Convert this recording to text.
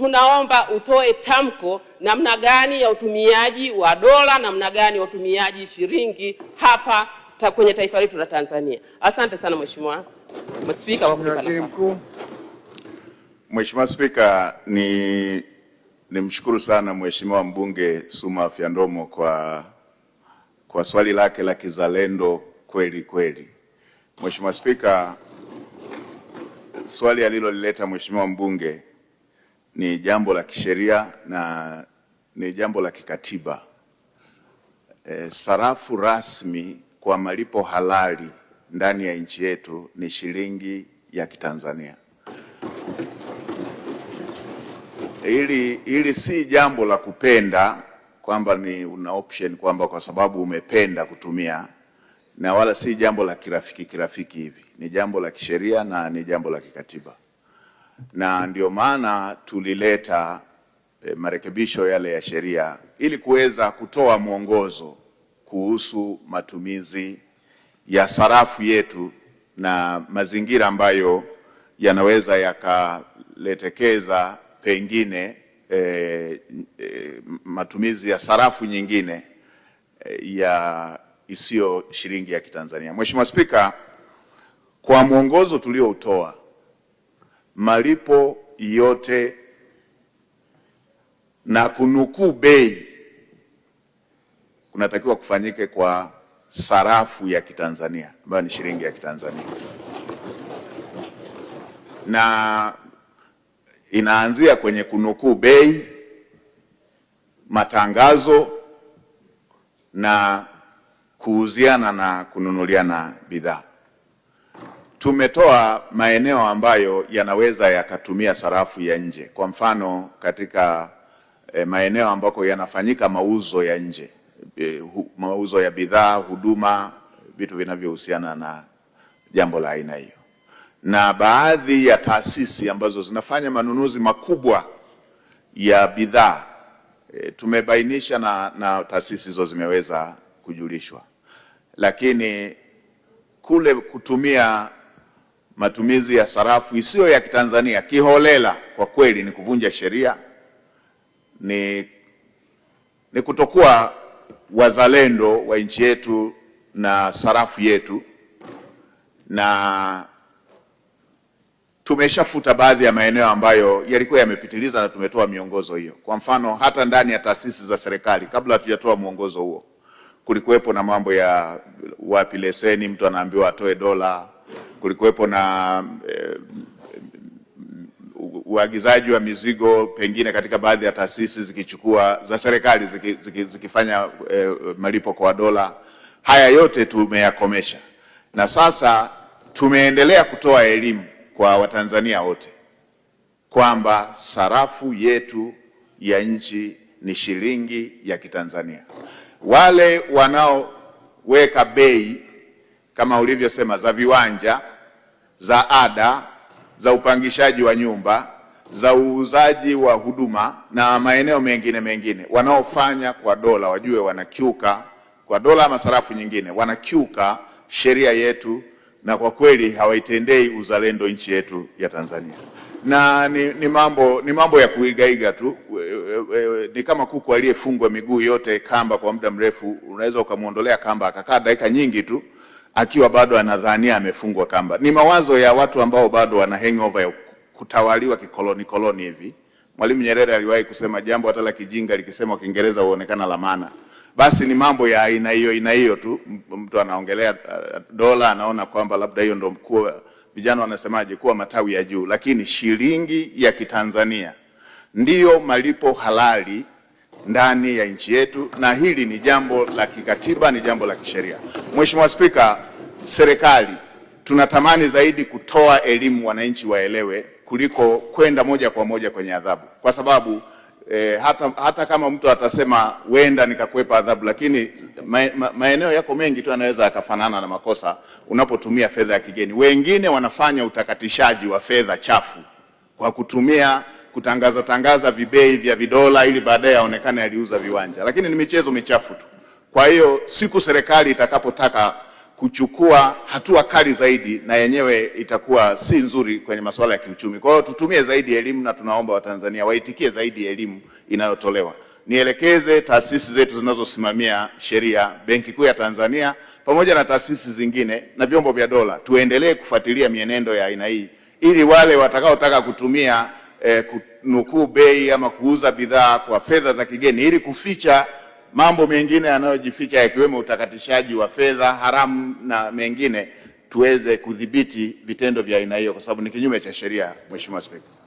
tunaomba utoe tamko namna gani ya utumiaji wa dola, namna gani ya utumiaji shilingi hapa kwenye taifa letu la Tanzania. Asante sana Mheshimiwa Spika kwa kunipa nafasi. Mheshimiwa Spika, nimshukuru sana Mheshimiwa mbunge Suma Fyandomo kwa swali lake la kizalendo kweli kweli. Mheshimiwa Spika, swali alilolileta Mheshimiwa mbunge ni jambo la kisheria na ni jambo la kikatiba. Sarafu rasmi kwa malipo halali ndani ya nchi yetu ni shilingi ya Kitanzania. Hili si jambo la kupenda kwamba ni una option kwamba kwa sababu umependa kutumia, na wala si jambo la kirafiki hivi. Ni jambo la kisheria na ni jambo la kikatiba. Na ndio maana tulileta marekebisho yale ya sheria ili kuweza kutoa mwongozo kuhusu matumizi ya sarafu yetu na mazingira ambayo yanaweza yakaletekeza pengine matumizi ya sarafu nyingine ya isiyo shilingi ya Kitanzania. Mheshimiwa Spika, kwa mwongozo tulioutoa, malipo yote na kunukuu bei kunatakiwa kufanyike kwa sarafu ya Kitanzania ambayo ni shilingi ya Kitanzania, na inaanzia kwenye kunukuu bei, matangazo na kuuziana na kununuliana bidhaa. Tumetoa maeneo ambayo yanaweza yakatumia sarafu ya nje. Kwa mfano, katika maeneo ambako yanafanyika mauzo ya nje, mauzo ya bidhaa, huduma, vitu vinavyohusiana na jambo la aina hiyo. Na baadhi ya taasisi ambazo zinafanya manunuzi makubwa ya bidhaa, tumebainisha na taasisi hizo zimeweza kujulishwa. Lakini kule kutumia matumizi ya sarafu isiyo ya Kitanzania kiholela, kwa kweli ni kuvunja sheria, ni kutokuwa wazalendo wa nchi yetu na sarafu yetu, na tumeshafuta baadhi ya maeneo ambayo yalikuwa yamepitiliza na tumetoa miongozo hiyo. Kwa mfano, hata ndani ya taasisi za serikali kabla hatujatoa mwongozo huo kulikuwepo na mambo ya wapi leseni, mtu anaambiwa atoe dola. Kulikuwepo na uagizaji wa mizigo pengine katika baadhi ya taasisi zikichukua za serikali zikifanya malipo kwa dola. Haya yote tumeyakomesha, na sasa tumeendelea kutoa elimu kwa Watanzania wote kwamba sarafu yetu ya nchi ni shilingi ya Kitanzania. Wale wanaoweka bei kama ulivyosema za viwanja, za ada, za upangishaji wa nyumba, za uuzaji wa huduma na maeneo mengine wanaofanya kwa dola, wajue wanakiuka kwa dola ama sarafu nyingine, wanakiuka sheria yetu, na kwa kweli hawaitendei uzalendo nchi yetu ya Tanzania. Na ni mambo ya kuigaiga tu. Ni kama kuku aliyefungwa miguu yote kamba kwa muda mrefu, unaweza ukamuondolea kamba akakaa dakika nyingi tu akiwa bado anadhania amefungwa kamba. Ni mawazo ya watu ambao bado wana hangover ya kutawaliwa koloni hivi. Mwalimu Nyerere aliwahi kusema jambo hata la kijinga likisema Kiingereza huonekana la maana. Basi ni mambo ya aina hiyo tu. Mtu anaongelea dola, anaona kwamba labda hiyo ndio mkuu, vijana wanasemaje, kuwa matawi ya juu. Lakini shilingi ya Kitanzania ndiyo malipo halali ndani ya nchi yetu, na hili ni jambo la kikatiba, ni jambo la kisheria. Mheshimiwa Spika, serikali tunatamani zaidi kutoa elimu wananchi waelewe kuliko kwenda moja kwa moja kwenye adhabu, kwa sababu hata kama mtu atasema wenda nikakwepa adhabu, lakini maeneo yako mengi tu anaweza akafanana na makosa unapotumia fedha ya kigeni. Wengine wanafanya utakatishaji wa fedha chafu kwa kutumia kutangaza vibei vya vidola ili baadaye aonekane aliuza viwanja, lakini ni michezo michafu tu. Kwa hiyo siku serikali itakapotaka kuchukua hatua kali zaidi, na yenyewe itakuwa si nzuri kwenye masuala ya kiuchumi. Kwa hiyo tutumie zaidi elimu, na tunaomba Watanzania waitikie zaidi elimu inayotolewa. Nielekeze taasisi zetu zinazosimamia sheria, Benki Kuu ya Tanzania pamoja na taasisi zingine na vyombo vya dola, tuendelee kufuatilia mienendo ya aina hii, ili wale watakaotaka kutumia kunukuu bei ama kuuza bidhaa kwa fedha za kigeni ili kuficha mambo mengine yanayojificha yakiwemo utakatishaji wa fedha haramu na mengine, tuweze kudhibiti vitendo vya aina hiyo, kwa sababu ni kinyume cha sheria. Mheshimiwa Spika.